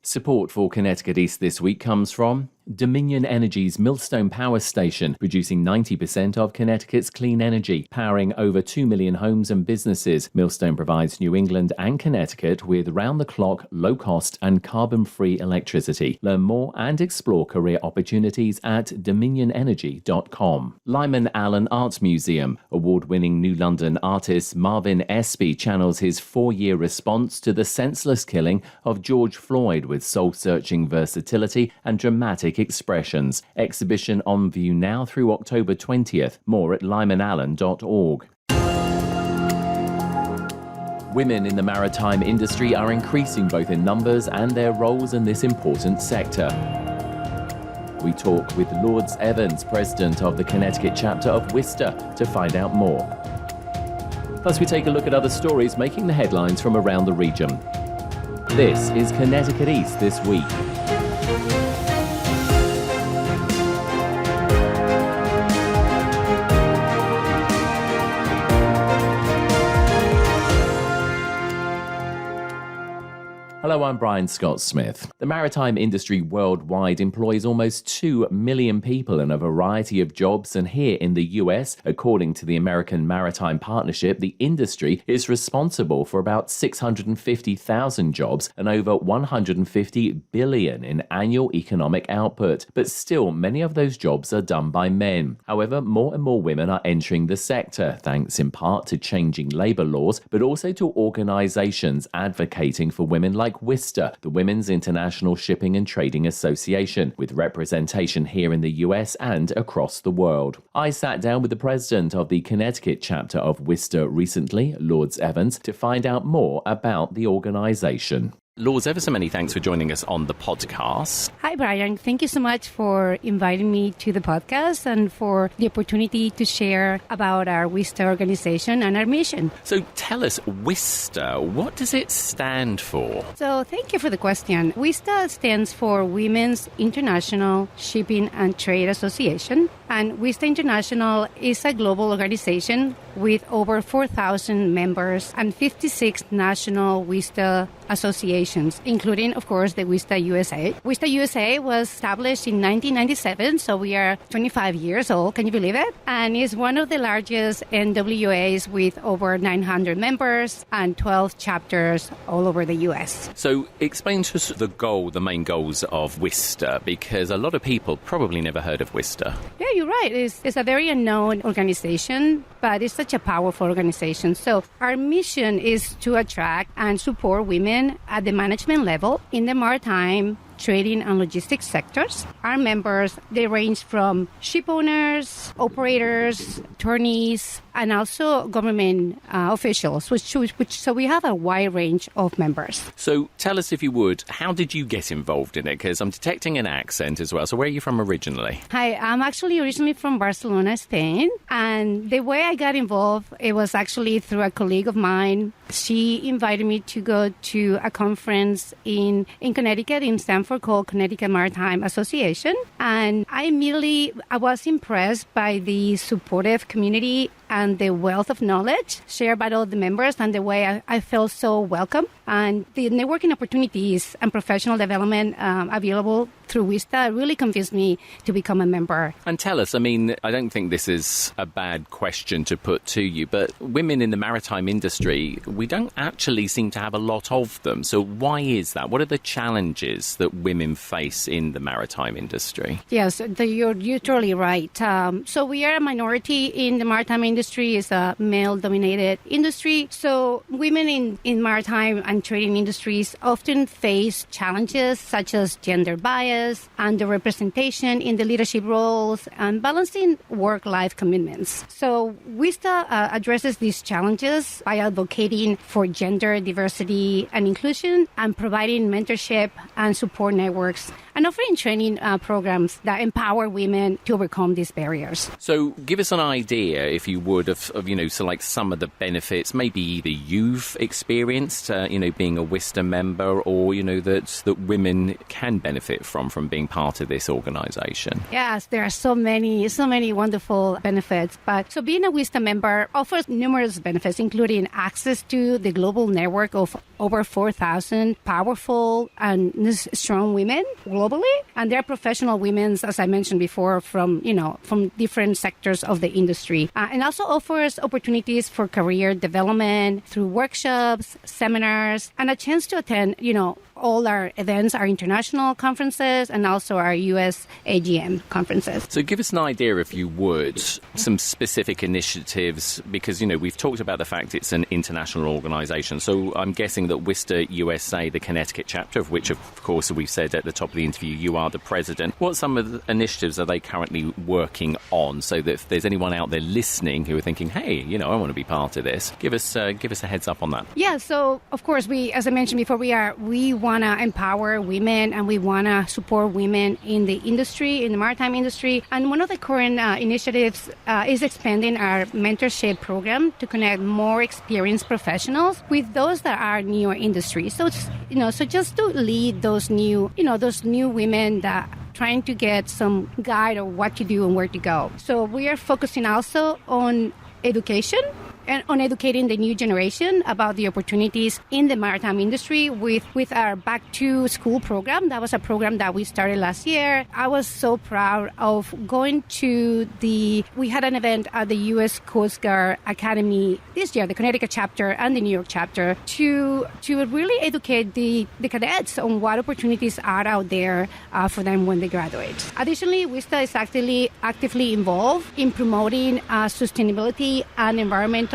Support for Connecticut East this week comes from Dominion Energy's Millstone Power Station, producing 90% of Connecticut's clean energy, powering over 2 million homes and businesses. Millstone provides New England and Connecticut with round-the-clock, low-cost and carbon-free electricity. Learn more and explore career opportunities at dominionenergy.com. Lyman Allen Arts Museum. Award-winning New London artist Marvin Espy channels his 4-year response to the senseless killing of George Floyd with soul-searching versatility and dramatic expressions. Exhibition on view now through October 20th. More at lymanallen.org. Women in the maritime industry are increasing both in numbers and their roles in this important sector. We talk with Lourdes Evans, president of the Connecticut chapter of WISTA, to find out more. Plus, we take a look at other stories making the headlines from around the region. This is Connecticut East This Week. Hello, I'm Brian Scott-Smith. The maritime industry worldwide employs almost 2 million people in a variety of jobs, and here in the US, according to the American Maritime Partnership, the industry is responsible for about 650,000 jobs and over $150 billion in annual economic output. But still, many of those jobs are done by men. However, more and more women are entering the sector, thanks in part to changing labor laws, but also to organizations advocating for women like WISTA, the Women's International Shipping and Trading Association, with representation here in the US and across the world. I sat down with the president of the Connecticut chapter of WISTA recently, Lourdes Evans, to find out more about the organization. Lourdes, ever so many thanks for joining us on the podcast. Hi, Brian. Thank you so much for inviting me to the podcast and for the opportunity to share about our WISTA organization and our mission. So tell us, WISTA, what does it stand for? So thank you for the question. WISTA stands for Women's International Shipping and Trade Association. And WISTA International is a global organization with over 4,000 members and 56 national WISTA associations, including, of course, the WISTA USA. WISTA USA was established in 1997, so we are 25 years old. Can you believe it? And is one of the largest NWAs with over 900 members and 12 chapters all over the U.S. So explain to us the main goals of WISTA, because a lot of people probably never heard of WISTA. Yeah, you're right. It's a very unknown organization, but it's such a powerful organization. So our mission is to attract and support women at the management level in the maritime, trading and logistics sectors. Our members, they range from ship owners, operators, attorneys, and also government officials, so we have a wide range of members. So tell us, if you would, how did you get involved in it? Because I'm detecting an accent as well. So where are you from originally? Hi, I'm actually originally from Barcelona, Spain. And the way I got involved, it was actually through a colleague of mine. She invited me to go to a conference in Connecticut, in Stamford, called Connecticut Maritime Association. And I was impressed by the supportive community and the wealth of knowledge shared by all the members, and the way I felt so welcome. And the networking opportunities and professional development available through WISTA really convinced me to become a member. And tell us, I mean, I don't think this is a bad question to put to you, but women in the maritime industry, we don't actually seem to have a lot of them. So why is that? What are the challenges that women face in the maritime industry? Yes, you're totally right. So we are a minority in the maritime industry. It's a male-dominated industry. So women in maritime and trading industries often face challenges such as gender bias, underrepresentation in the leadership roles, and balancing work-life commitments. So WISTA addresses these challenges by advocating for gender diversity and inclusion and providing mentorship and support networks and offering training programs that empower women to overcome these barriers. So give us an idea, if you would, of so like some of the benefits maybe either you've experienced, being a WISTA member, or, that women can benefit from being part of this organization. Yes, there are so many wonderful benefits. But so being a WISTA member offers numerous benefits, including access to the global network of over 4,000 powerful and strong women globally. And they're professional women, as I mentioned before, from different sectors of the industry. And also offers opportunities for career development through workshops, seminars, and a chance to attend, all our events, our international conferences, and also our U.S. AGM conferences. So give us an idea, if you would, some specific initiatives, because, we've talked about the fact it's an international organisation. So I'm guessing that WISTA USA, the Connecticut chapter, of which, of course, we've said at the top of the interview, you are the president. What some of the initiatives are they currently working on, so that if there's anyone out there listening who are thinking, hey, I want to be part of this, give us a heads up on that. Yeah, so, of course, as I mentioned before, we want to empower women, and we want to support women in the industry, in the maritime industry. And one of the current initiatives is expanding our mentorship program to connect more experienced professionals with those that are newer industry. So it's, so just to lead those new women that trying to get some guide of what to do and where to go. So we are focusing also on education and on educating the new generation about the opportunities in the maritime industry with our Back to School program. That was a program that we started last year. I was so proud of going to we had an event at the U.S. Coast Guard Academy this year, the Connecticut chapter and the New York chapter, to really educate the cadets on what opportunities are out there for them when they graduate. Additionally, WISTA is actively involved in promoting sustainability and environmental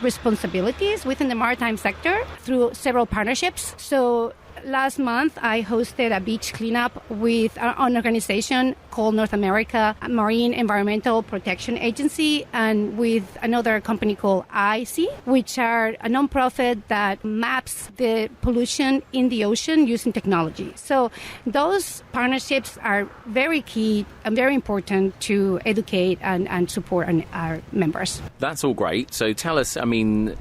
responsibilities within the maritime sector through several partnerships. So last month, I hosted a beach cleanup with an organization called North America Marine Environmental Protection Agency, and with another company called IC, which are a nonprofit that maps the pollution in the ocean using technology. So those partnerships are very key and very important to educate and support our members. That's all great. So tell us,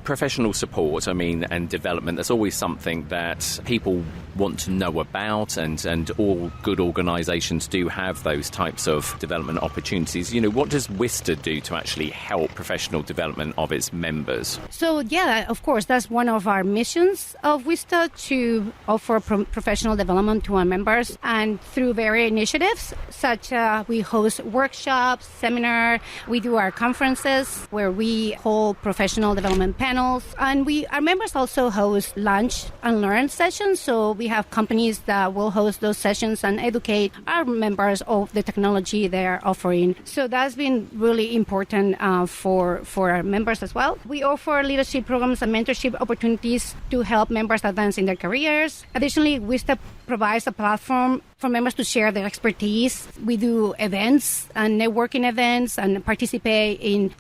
professional support, and development, that's always something that people want to know about, and all good organisations do have those types of development opportunities. What does WISTA do to actually help professional development of its members? So, yeah, of course, that's one of our missions of WISTA, to offer professional development to our members, and through various initiatives, such we host workshops, seminars, we do our conferences where we hold professional development panels, and our members also host lunch and learn sessions. So we have companies that will host those sessions and educate our members of the technology they're offering. So that's been really important for our members as well. We offer leadership programs and mentorship opportunities to help members advance in their careers. Additionally, WISTA provides a platform for members to share their expertise. We do events and networking events and participate in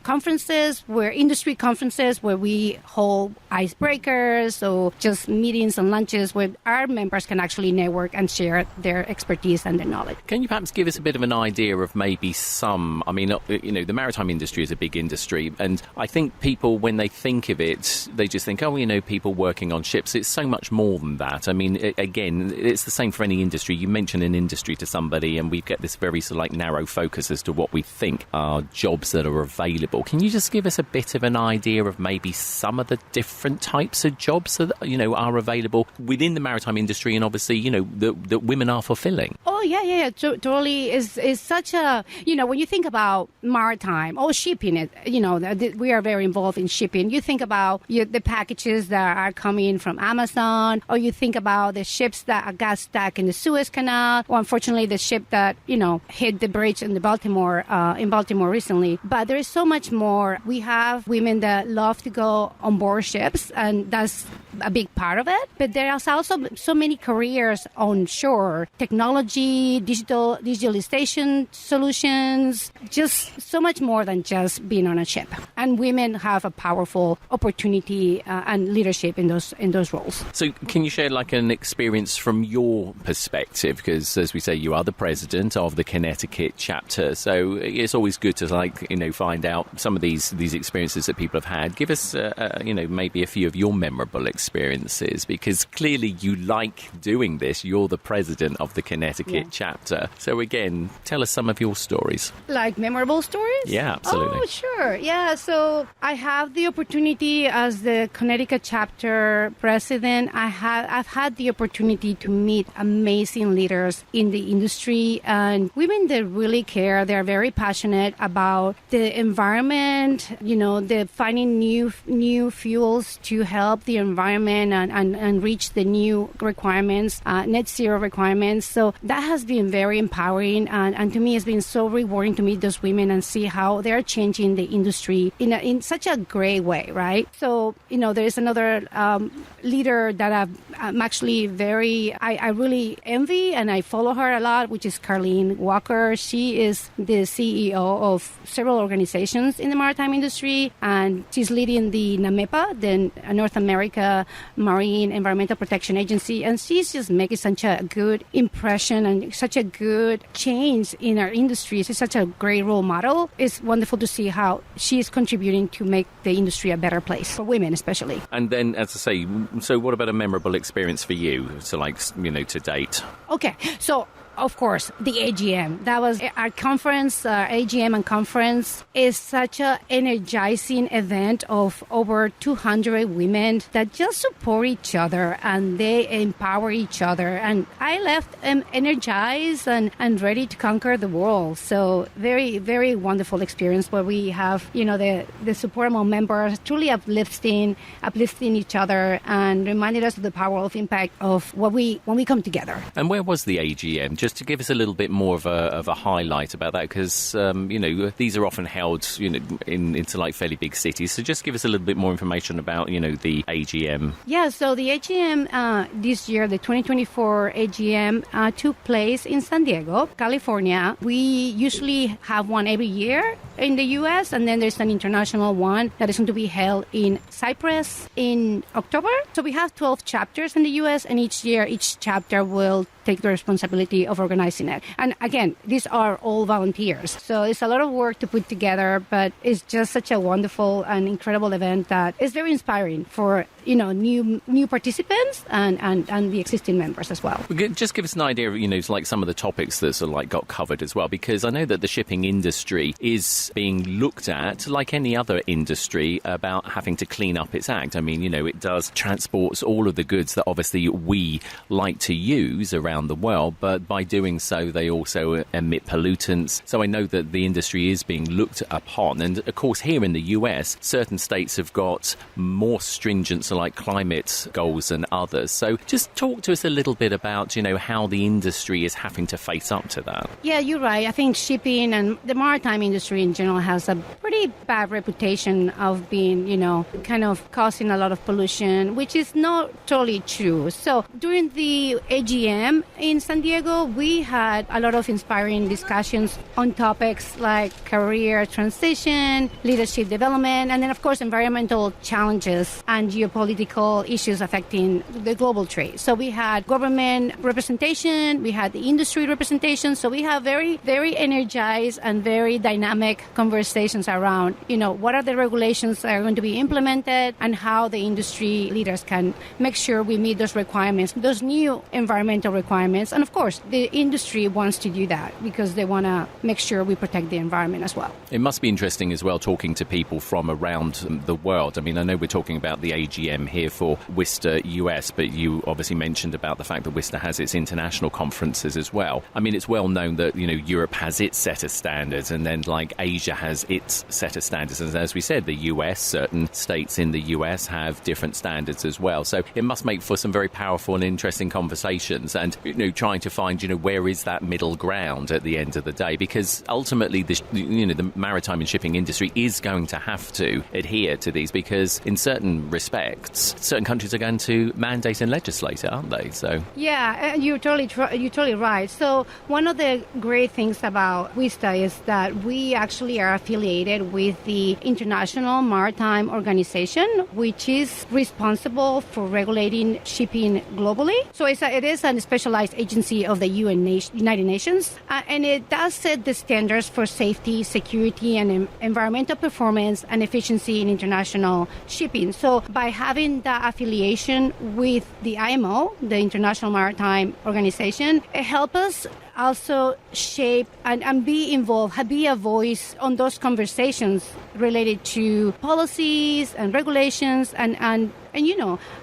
industry conferences where we hold icebreakers or just meetings and lunches where our members can actually network and share their expertise and their knowledge. Can you perhaps give us a bit of an idea of maybe some, the maritime industry is a big industry, and I think people, when they think of it, they just think, people working on ships. It's so much more than that. Again, it's the same for any industry. You mention an industry to somebody and we get this very narrow focus as to what we think are jobs that are available. Can you just give us a bit of an idea of maybe some of the different types of jobs that, are available within the maritime industry, and obviously, that women are fulfilling? Oh, yeah. Totally is such a, when you think about maritime or shipping, we are very involved in shipping. You think about the packages that are coming from Amazon, or you think about the ships that got stuck in the Suez Canal, or unfortunately the ship that, hit the bridge in Baltimore recently. But there is so much more. We have women that love to go on board ships, and that's a big part of it. But there are also so many careers on shore: technology, digitalization solutions, just so much more than just being on a ship. And women have a powerful opportunity and leadership in those roles. So can you share an experience from your perspective? Because as we say, you are the president of the Connecticut chapter. So it's always good to find out some of these experiences that people have had. Give us, maybe a few of your memorable experiences. experiences? Because clearly you like doing this. You're the president of the Connecticut chapter. So again, tell us some of your stories. Like memorable stories? Yeah, absolutely. Oh, sure. Yeah, so I have the opportunity as the Connecticut chapter president. I've had the opportunity to meet amazing leaders in the industry and women that really care. They're very passionate about the environment, the finding new fuels to help the environment and reach the new requirements, net zero requirements. So that has been very empowering. And to me, it's been so rewarding to meet those women and see how they're changing the industry in such a great way, right? So, there is another leader that I'm actually I really envy and I follow her a lot, which is Carleen Walker. She is the CEO of several organizations in the maritime industry, and she's leading the NAMEPA, the North America Marine Environmental Protection Agency, and she's just making such a good impression and such a good change in our industry. She's such a great role model. It's wonderful to see how she's contributing to make the industry a better place for women especially. And then, as I say, so what about a memorable experience for you? So to date? Okay, so of course, the AGM. That was our conference, AGM and conference is such an energizing event of over 200 women that just support each other and they empower each other. And I left energized and ready to conquer the world. So very, very wonderful experience where we have, the support among members truly uplifting each other and reminded us of the power of impact of when we come together. And where was the AGM? Just to give us a little bit more of a highlight about that, because these are often held into fairly big cities. So just give us a little bit more information about the AGM. Yeah, so the AGM this year, the 2024 AGM took place in San Diego, California. We usually have one every year in the U.S. and then there's an international one that is going to be held in Cyprus in October. So we have 12 chapters in the U.S. and each year each chapter will take the responsibility of organizing it. And again, these are all volunteers. So it's a lot of work to put together, but it's just such a wonderful and incredible event that is very inspiring for, new participants and the existing members as well. Just give us an idea of, some of the topics that sort of got covered as well, because I know that the shipping industry is being looked at, like any other industry, about having to clean up its act. I mean, it does transports all of the goods that obviously we like to use around the world, but by doing so, they also emit pollutants. So I know that the industry is being looked upon. And of course, here in the US, certain states have got more stringent climate goals than others. So just talk to us a little bit about, how the industry is having to face up to that. Yeah, you're right. I think shipping and the maritime industry in general has a pretty bad reputation of being, kind of causing a lot of pollution, which is not totally true. So during the AGM in San Diego, we had a lot of inspiring discussions on topics like career transition, leadership development, and then, of course, environmental challenges and geopolitical issues affecting the global trade. So we had government representation, we had the industry representation. So we have very, very energized and very dynamic conversations around, what are the regulations that are going to be implemented and how the industry leaders can make sure we meet those requirements, those new environmental requirements. And of course, the industry wants to do that because they want to make sure we protect the environment as well. It must be interesting as well talking to people from around the world. I mean, I know we're talking about the AGM here for WISTA US, but you obviously mentioned about the fact that WISTA has its international conferences as well. I mean, it's well known that, Europe has its set of standards and then Asia has its set of standards. And as we said, the US, certain states in the US have different standards as well. So it must make for some very powerful and interesting conversations and, trying to find, where is that middle ground at the end of the day? Because ultimately, the maritime and shipping industry is going to have to adhere to these because in certain respects, certain countries are going to mandate and legislate it, aren't they? So yeah, you're totally right. So one of the great things about WISTA is that we actually are affiliated with the International Maritime Organization, which is responsible for regulating shipping globally. So it is a specialized agency of the United Nations, and it does set the standards for safety, security, and environmental performance and efficiency in international shipping. So by having having the affiliation with the IMO, the International Maritime Organization, it helps us also shape and be involved, be a voice on those conversations related to policies and regulations and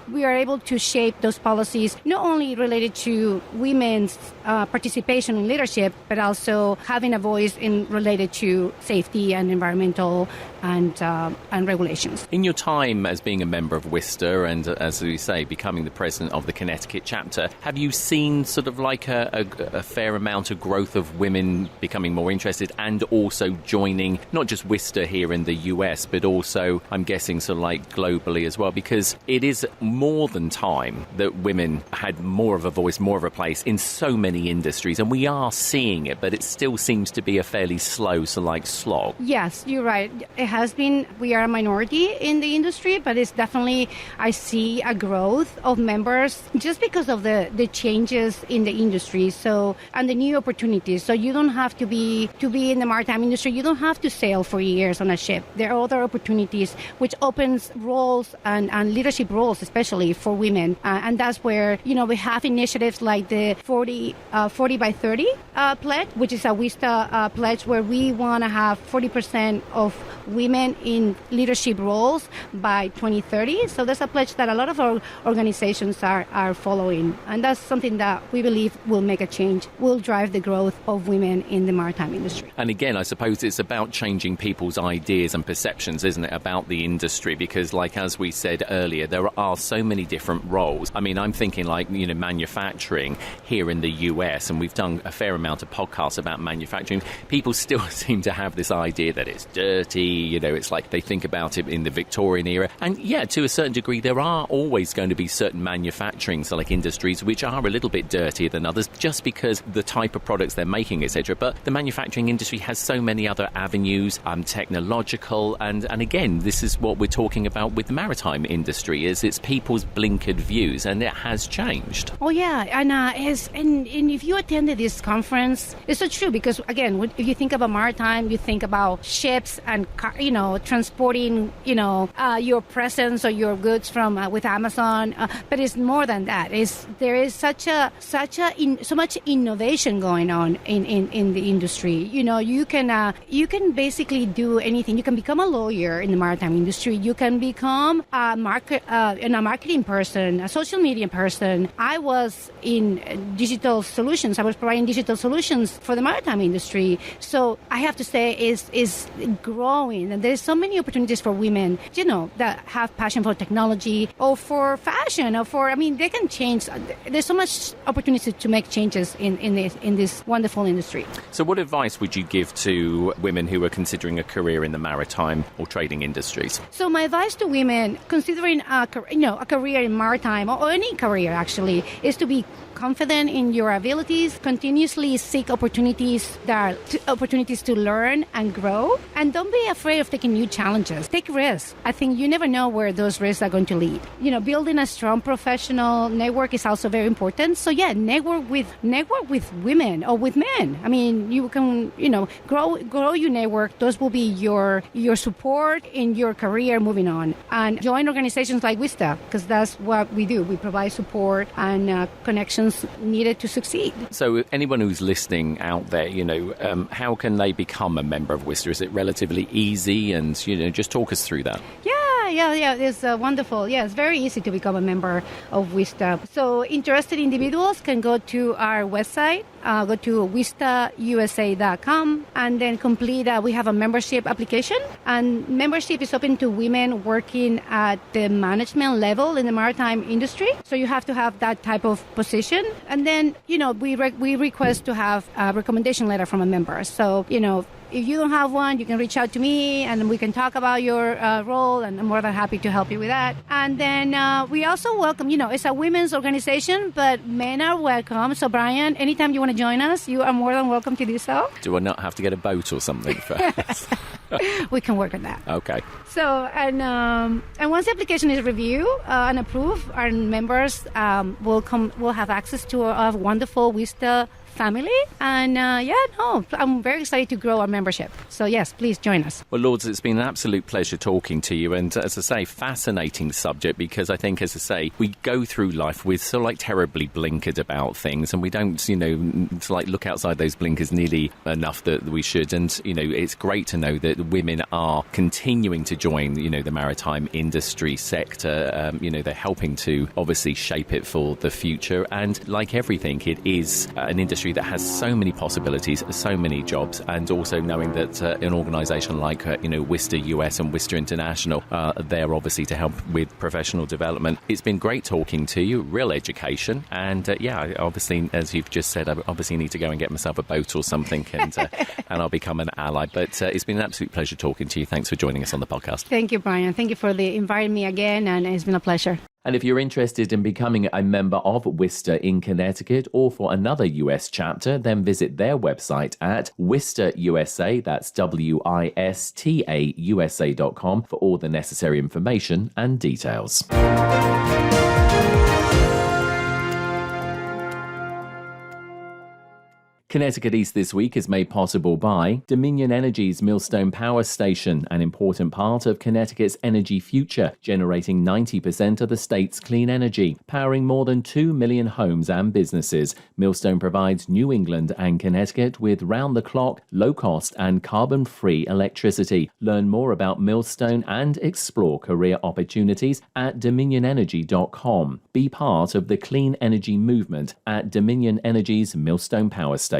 we are able to shape those policies not only related to women's participation in leadership, but also having a voice related to safety and environmental and regulations. In your time as being a member of WISTA and, as we say, becoming the president of the Connecticut chapter, have you seen sort of like a fair amount of growth of women becoming more interested and also joining not just WISTA here in the US, but also, I'm guessing, sort of like globally as well? Because it is more than time that women had more of a voice, more of a place in so many industries, and we are seeing it, but it still seems to be a fairly slow slog. Yes, you're right. It has been, we are a minority in the industry, but it's definitely, I see a growth of members just because of the changes in the industry, and the new opportunities. So you don't have to be in the maritime industry, you don't have to sail for years on a ship. There are other opportunities which opens roles and leadership roles, especially for women. And that's where, we have initiatives like the 40 by 30 pledge, which is a WISTA pledge where we want to have 40% of women in leadership roles by 2030. So there's a pledge that a lot of our organizations are following. And that's something that we believe will make a change, will drive the growth of women in the maritime industry. And again, I suppose it's about changing people's ideas and perceptions, isn't it, about the industry? Because as we said earlier, there are so many different roles. I mean, I'm thinking manufacturing here in the US, and we've done a fair amount of podcasts about manufacturing. People still seem to have this idea that it's dirty, it's like they think about it in the Victorian era. And yeah, to a certain degree, there are always going to be certain manufacturing, industries which are a little bit dirtier than others just because the type of products they're making, etc. But the manufacturing industry has so many other avenues, technological, and again, this is what we're talking about with the maritime industry, is it's people's blinkered views, and it has changed. Oh yeah, and if you attended this conference, it's so true, because again, if you think about maritime, you think about ships and transporting your presence or your goods from with Amazon, but it's more than that. There is so much innovation going on in the industry. You can basically do anything. You can become a lawyer in the maritime industry. You can become a marketing person, a social media person. I was in digital solutions. I was providing digital solutions for the maritime industry. So I have to say is growing, and there's so many opportunities for women, that have passion for technology or for fashion or they can change. There's so much opportunity to make changes in this wonderful industry. So what advice would you give to women who are considering a career in the maritime or trading industries? So my advice to women considering a career in maritime or any career actually is to be confident in your abilities, continuously seek opportunities to learn and grow, and don't be afraid of taking new challenges. Take risks. I think you never know where those risks are going to lead. Building a strong professional network is also very important. So yeah, network with women or with men. I mean, you can grow your network. Those will be your support in your career moving on. And join organizations like WISTA, because that's what we do. We provide support and connections needed to succeed. So anyone who's listening out there, how can they become a member of WISTA? Is it relatively easy? And, just talk us through that. Yeah. It's wonderful. Yeah, it's very easy to become a member of WISTA. So interested individuals can go to our website, go to wistausa.com, and then complete, we have a membership application. And membership is open to women working at the management level in the maritime industry. So you have to have that type of position. And then, we request to have a recommendation letter from a member. So, if you don't have one, you can reach out to me and we can talk about your role, and I'm more than happy to help you with that. And then we also welcome, it's a women's organization, but men are welcome. So Brian, anytime you want to join us, you are more than welcome to do so. Do I not have to get a boat or something first? We can work on that. Okay. So, and once the application is reviewed and approved, our members will have access to a wonderful WISTA family. And I'm very excited to grow our membership. So yes, please join us. Well, Lourdes, it's been an absolute pleasure talking to you. And as I say, fascinating subject, because I think, as I say, we go through life with sort of like terribly blinkered about things, and we don't, look outside those blinkers nearly enough that we should. And, it's great to know that women are continuing to join, the maritime industry sector. They're helping to obviously shape it for the future. And like everything, it is an industry that has so many possibilities, so many jobs, and also knowing that an organisation like, WISTA US and WISTA International, they're obviously to help with professional development. It's been great talking to you, real education. And obviously, as you've just said, I obviously need to go and get myself a boat or something and I'll become an ally. But it's been an absolute pleasure talking to you. Thanks for joining us on the podcast. Thank you, Brian. Thank you for inviting me again, and it's been a pleasure. And if you're interested in becoming a member of WISTA in Connecticut or for another US chapter, then visit their website at WISTA USA, that's WISTA USA.com, for all the necessary information and details. Connecticut East This Week is made possible by Dominion Energy's Millstone Power Station, an important part of Connecticut's energy future, generating 90% of the state's clean energy, powering more than 2 million homes and businesses. Millstone provides New England and Connecticut with round-the-clock, low-cost and carbon-free electricity. Learn more about Millstone and explore career opportunities at dominionenergy.com. Be part of the clean energy movement at Dominion Energy's Millstone Power Station.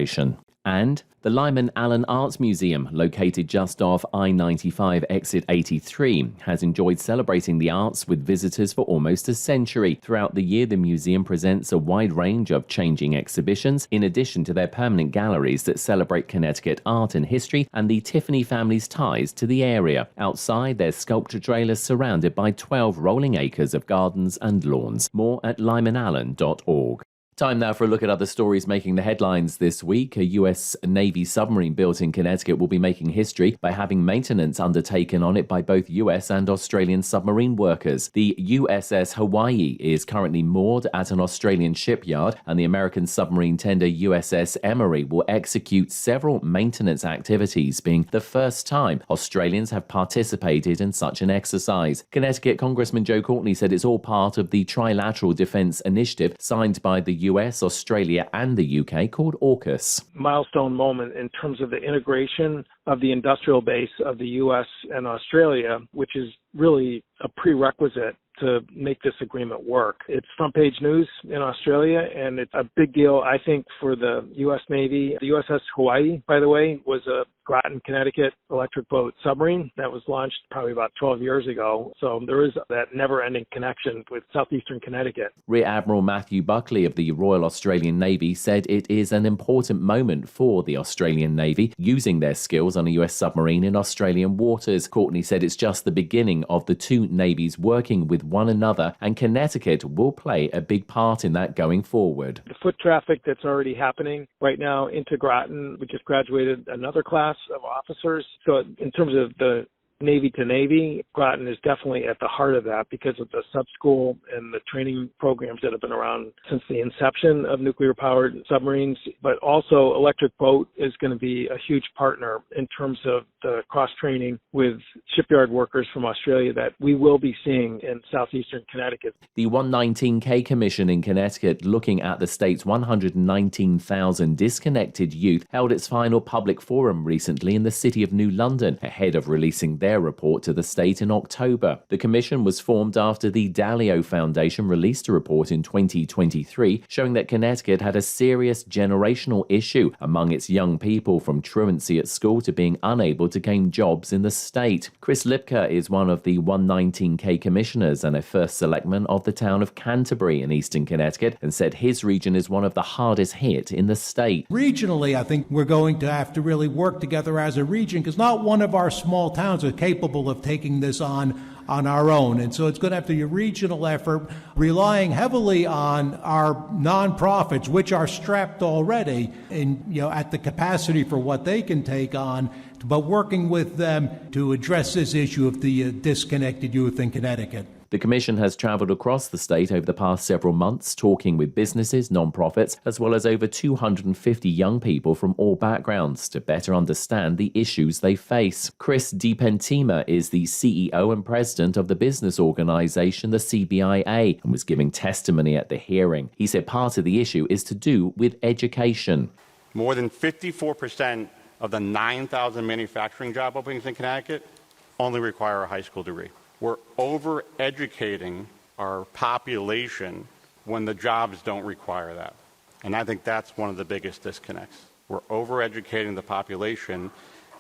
And the Lyman Allen Arts Museum, located just off I-95 exit 83, has enjoyed celebrating the arts with visitors for almost a century. Throughout the year, the museum presents a wide range of changing exhibitions, in addition to their permanent galleries that celebrate Connecticut art and history and the Tiffany family's ties to the area. Outside, there's sculpture trailers surrounded by 12 rolling acres of gardens and lawns. More at lymanallen.org. Time now for a look at other stories making the headlines this week. A U.S. Navy submarine built in Connecticut will be making history by having maintenance undertaken on it by both U.S. and Australian submarine workers. The USS Hawaii is currently moored at an Australian shipyard, and the American submarine tender USS Emery will execute several maintenance activities, being the first time Australians have participated in such an exercise. Connecticut Congressman Joe Courtney said it's all part of the Trilateral Defense Initiative signed by the US, Australia, and the UK called AUKUS. Milestone moment in terms of the integration of the industrial base of the US and Australia, which is really a prerequisite to make this agreement work. It's front page news in Australia, and it's a big deal, I think, for the U.S. Navy. The USS Hawaii, by the way, was a Groton, Connecticut electric boat submarine that was launched probably about 12 years ago. So there is that never-ending connection with southeastern Connecticut. Rear Admiral Matthew Buckley of the Royal Australian Navy said it is an important moment for the Australian Navy using their skills on a US submarine in Australian waters. Courtney said it's just the beginning of the two navies working with one another, and Connecticut will play a big part in that going forward. The foot traffic that's already happening right now into Groton, we just graduated another class of officers. So in terms of the Navy to Navy, Groton is definitely at the heart of that because of the sub-school and the training programs that have been around since the inception of nuclear-powered submarines. But also Electric Boat is going to be a huge partner in terms of the cross-training with shipyard workers from Australia that we will be seeing in southeastern Connecticut. The 119K Commission in Connecticut, looking at the state's 119,000 disconnected youth, held its final public forum recently in the city of New London, ahead of releasing their report to the state in October. The commission was formed after the Dalio Foundation released a report in 2023 showing that Connecticut had a serious generational issue among its young people, from truancy at school to being unable to gain jobs in the state. Chris Lipka is one of the 119K commissioners and a first selectman of the town of Canterbury in eastern Connecticut, and said his region is one of the hardest hit in the state. Regionally, I think we're going to have to really work together as a region, because not one of our small towns are capable of taking this on our own. And so it's going to have to be a regional effort, relying heavily on our nonprofits, which are strapped already at the capacity for what they can take on, but working with them to address this issue of the disconnected youth in Connecticut. The commission has traveled across the state over the past several months, talking with businesses, non-profits, as well as over 250 young people from all backgrounds to better understand the issues they face. Chris DiPentima is the CEO and president of the business organization, the CBIA, and was giving testimony at the hearing. He said part of the issue is to do with education. More than 54% of the 9,000 manufacturing job openings in Connecticut only require a high school degree. We're over-educating our population when the jobs don't require that. And I think that's one of the biggest disconnects. We're over-educating the population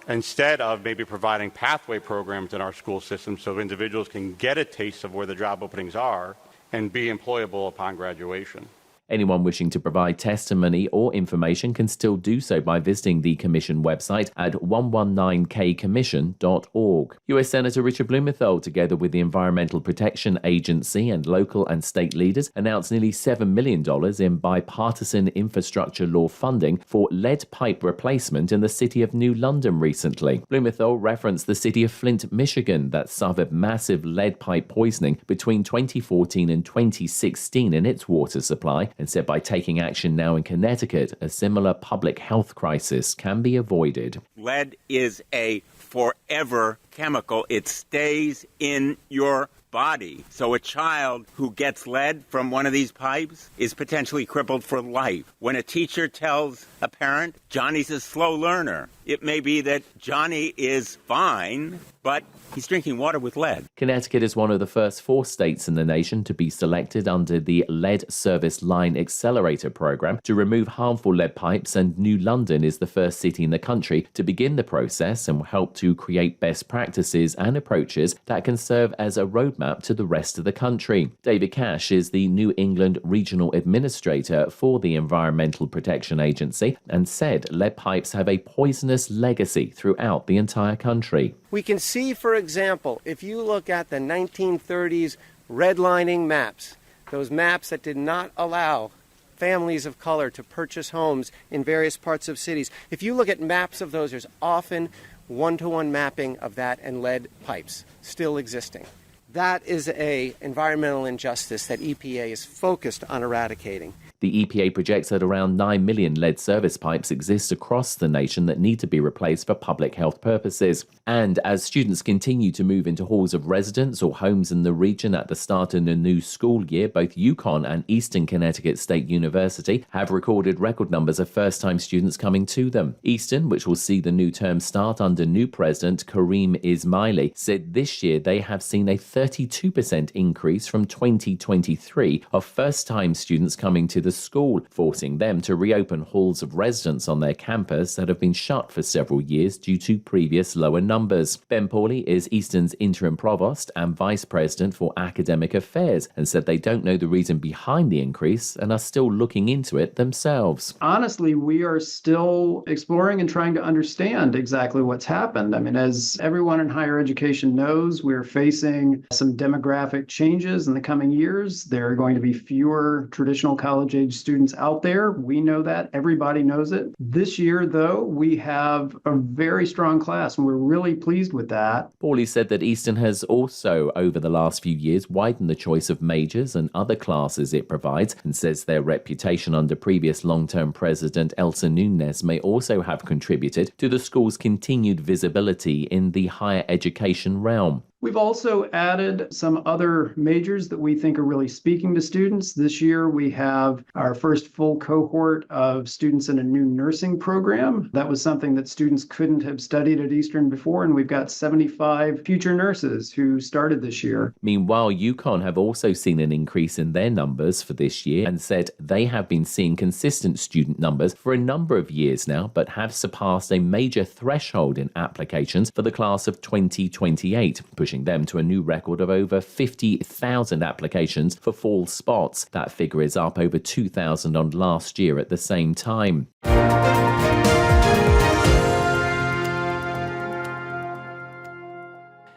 instead of maybe providing pathway programs in our school system so individuals can get a taste of where the job openings are and be employable upon graduation. Anyone wishing to provide testimony or information can still do so by visiting the Commission website at 119kcommission.org. US Senator Richard Blumenthal, together with the Environmental Protection Agency and local and state leaders, announced nearly $7 million in bipartisan infrastructure law funding for lead pipe replacement in the city of New London recently. Blumenthal referenced the city of Flint, Michigan, that suffered massive lead pipe poisoning between 2014 and 2016 in its water supply, and said by taking action now in Connecticut, a similar public health crisis can be avoided. Lead is a forever chemical. It stays in your body. So a child who gets lead from one of these pipes is potentially crippled for life. When a teacher tells a parent, Johnny's a slow learner, it may be that Johnny is fine, but he's drinking water with lead. Connecticut is one of the first 4 states in the nation to be selected under the Lead Service Line Accelerator program to remove harmful lead pipes, and New London is the first city in the country to begin the process and will help to create best practices and approaches that can serve as a roadmap to the rest of the country. David Cash is the New England Regional Administrator for the Environmental Protection Agency and said lead pipes have a poisonous legacy throughout the entire country. We can see, for example, if you look at the 1930s redlining maps, those maps that did not allow families of color to purchase homes in various parts of cities. If you look at maps of those, there's often one-to-one mapping of that and lead pipes still existing. That is an environmental injustice that EPA is focused on eradicating. The EPA projects that around 9 million lead service pipes exist across the nation that need to be replaced for public health purposes. And as students continue to move into halls of residence or homes in the region at the start of the new school year, both UConn and Eastern Connecticut State University have recorded record numbers of first-time students coming to them. Eastern, which will see the new term start under new president Kareem Ismaili, said this year they have seen a 32% increase from 2023 of first-time students coming to the school, forcing them to reopen halls of residence on their campus that have been shut for several years due to previous lower numbers. Ben Pauley is Eastern's interim provost and vice president for academic affairs and said they don't know the reason behind the increase and are still looking into it themselves. Honestly, we are still exploring and trying to understand exactly what's happened. I mean, as everyone in higher education knows, we're facing some demographic changes in the coming years. There are going to be fewer traditional college-age students out there. We know that. Everybody knows it. This year, though, we have a very strong class, and we're really pleased with that. Pauley said that Eastern has also, over the last few years, widened the choice of majors and other classes it provides, and says their reputation under previous long-term president Elsa Nunes may also have contributed to the school's continued visibility in the higher education realm. We've also added some other majors that we think are really speaking to students. This year, we have our first full cohort of students in a new nursing program. That was something that students couldn't have studied at Eastern before, and we've got 75 future nurses who started this year. Meanwhile, UConn have also seen an increase in their numbers for this year and said they have been seeing consistent student numbers for a number of years now, but have surpassed a major threshold in applications for the class of 2028, pushing them to a new record of over 50,000 applications for fall spots. That figure is up over 2,000 on last year at the same time.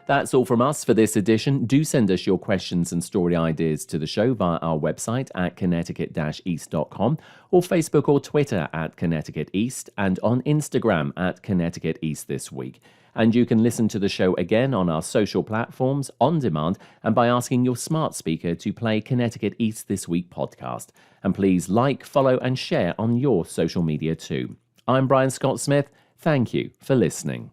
That's all from us for this edition. Do send us your questions and story ideas to the show via our website at connecticut-east.com or Facebook or Twitter at Connecticut East and on Instagram at Connecticut East This Week. And you can listen to the show again on our social platforms, on demand, and by asking your smart speaker to play Connecticut Eats This Week podcast. And please like, follow, and share on your social media too. I'm Brian Scott Smith. Thank you for listening.